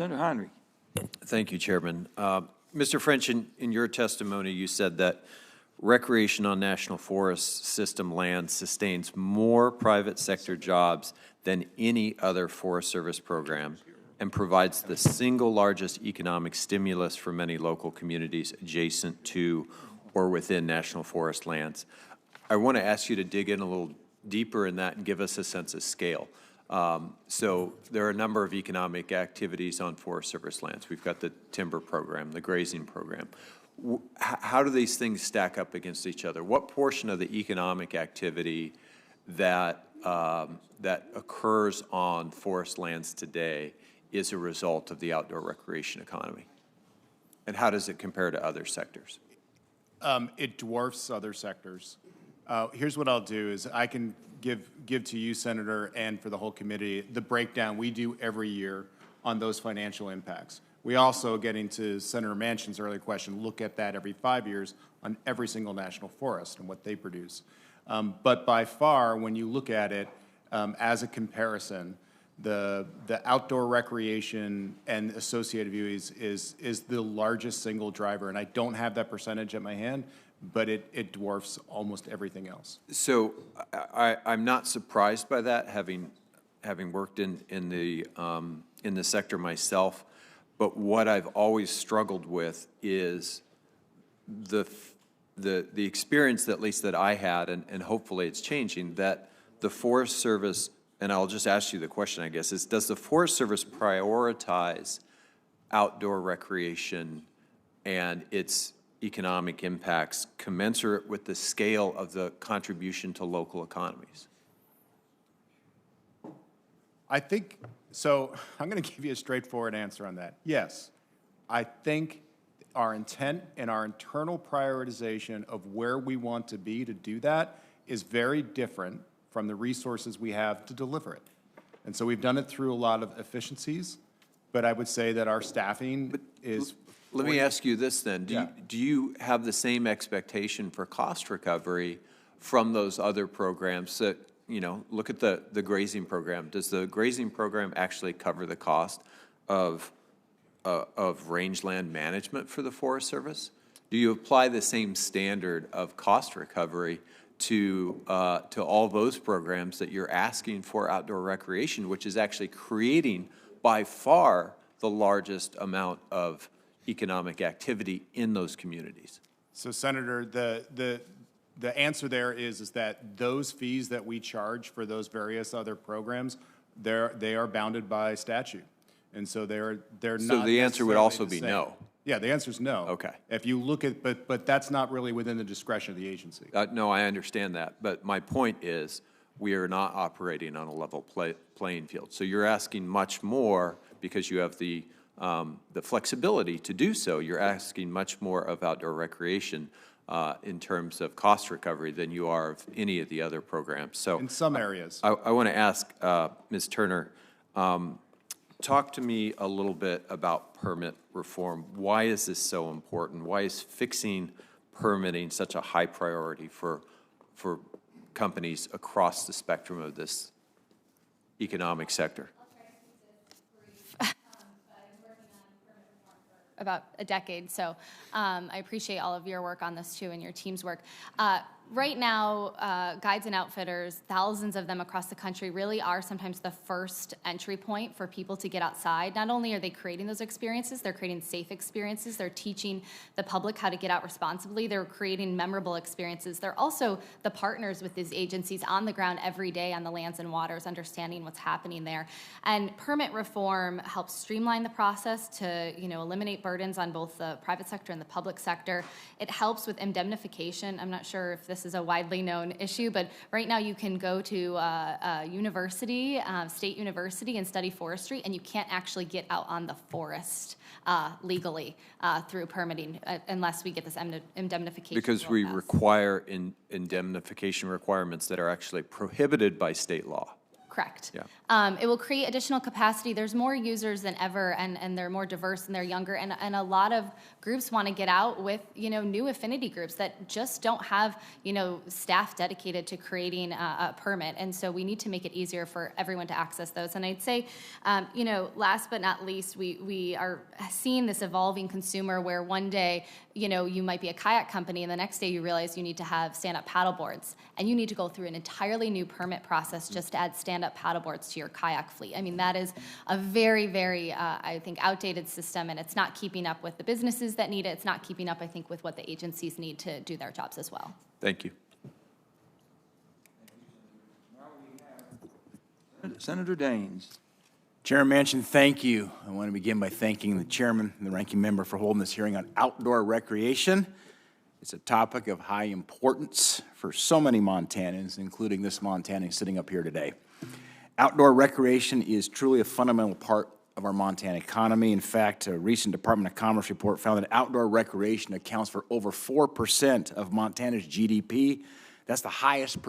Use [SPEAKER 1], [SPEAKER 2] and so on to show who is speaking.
[SPEAKER 1] Senator Heinrich.
[SPEAKER 2] Thank you, Chairman. Mr. French, in your testimony, you said that recreation on National Forest System land sustains more private sector jobs than any other Forest Service program and provides the single largest economic stimulus for many local communities adjacent to or within National Forest lands. I want to ask you to dig in a little deeper in that and give us a sense of scale. So there are a number of economic activities on Forest Service lands. We've got the timber program, the grazing program. How do these things stack up against each other? What portion of the economic activity that that occurs on forest lands today is a result of the outdoor recreation economy? And how does it compare to other sectors?
[SPEAKER 3] It dwarfs other sectors. Here's what I'll do is I can give to you, Senator, and for the whole committee, the breakdown we do every year on those financial impacts. We also, getting to Senator Manchin's earlier question, look at that every 5 years on every single national forest and what they produce. But by far, when you look at it as a comparison, the outdoor recreation and associated view is the largest single driver. And I don't have that percentage at my hand, but it dwarfs almost everything else.
[SPEAKER 2] So I'm not surprised by that, having worked in the sector myself. But what I've always struggled with is the experience, that, at least that I had, and hopefully it's changing, that the Forest Service, and I'll just ask you the question, I guess, is does the Forest Service prioritize outdoor recreation and its economic impacts commensurate with the scale of the contribution to local economies?
[SPEAKER 3] I think, so I'm going to give you a straightforward answer on that. Yes, I think our intent and our internal prioritization of where we want to be to do that is very different from the resources we have to deliver it. And so we've done it through a lot of efficiencies, but I would say that our staffing is...
[SPEAKER 2] Let me ask you this then. Do you have the same expectation for cost recovery from those other programs that, you know, look at the grazing program. Does the grazing program actually cover the cost of rangeland management for the Forest Service? Do you apply the same standard of cost recovery to all those programs that you're asking for outdoor recreation, which is actually creating by far the largest amount of economic activity in those communities?
[SPEAKER 3] So, Senator, the answer there is that those fees that we charge for those various other programs, they are bounded by statute, and so they're not.
[SPEAKER 2] So the answer would also be no.
[SPEAKER 3] Yeah, the answer is no.
[SPEAKER 2] Okay.
[SPEAKER 3] If you look at, but that's not really within the discretion of the agency.
[SPEAKER 2] No, I understand that, but my point is we are not operating on a level playing field. So you're asking much more because you have the flexibility to do so. You're asking much more of outdoor recreation in terms of cost recovery than you are of any of the other programs. So
[SPEAKER 3] in some areas.
[SPEAKER 2] I want to ask Ms. Turner, talk to me a little bit about permit reform. Why is this so important? Why is fixing permitting such a high priority for companies across the spectrum of this economic sector?
[SPEAKER 4] About a decade, so I appreciate all of your work on this too and your team's work. Right now, guides and outfitters, thousands of them across the country, really are sometimes the first entry point for people to get outside. Not only are they creating those experiences, they're creating safe experiences, they're teaching the public how to get out responsibly, they're creating memorable experiences. They're also the partners with these agencies on the ground every day on the lands and waters, understanding what's happening there. And permit reform helps streamline the process to, eliminate burdens on both the private sector and the public sector. It helps with indemnification. I'm not sure if this is a widely known issue, but right now you can go to a university, state university, and study forestry, and you can't actually get out on the forest legally through permitting unless we get this indemnification.
[SPEAKER 2] Because we require indemnification requirements that are actually prohibited by state law.
[SPEAKER 4] Correct.
[SPEAKER 2] Yeah.
[SPEAKER 4] It will create additional capacity. There's more users than ever, and they're more diverse and they're younger. And a lot of groups want to get out with, new affinity groups that just don't have, staff dedicated to creating a permit. And so we need to make it easier for everyone to access those. And I'd say, last but not least, we are seeing this evolving consumer where one day, you might be a kayak company, and the next day you realize you need to have stand-up paddle boards, and you need to go through an entirely new permit process just to add stand-up paddle boards to your kayak fleet. I mean, that is a very, very, I think, outdated system, and it's not keeping up with the businesses that need it. It's not keeping up, I think, with what the agencies need to do their jobs as well.
[SPEAKER 2] Thank you.
[SPEAKER 1] Senator Daines.
[SPEAKER 5] Chairman Manchin, thank you. I want to begin by thanking the chairman and the ranking member for holding this hearing on outdoor recreation. It's a topic of high importance for so many Montanans, including this Montanan sitting up here today. Outdoor recreation is truly a fundamental part of our Montana economy. In fact, a recent Department of Commerce report found that outdoor recreation accounts for over 4% of Montana's GDP. That's the highest percentage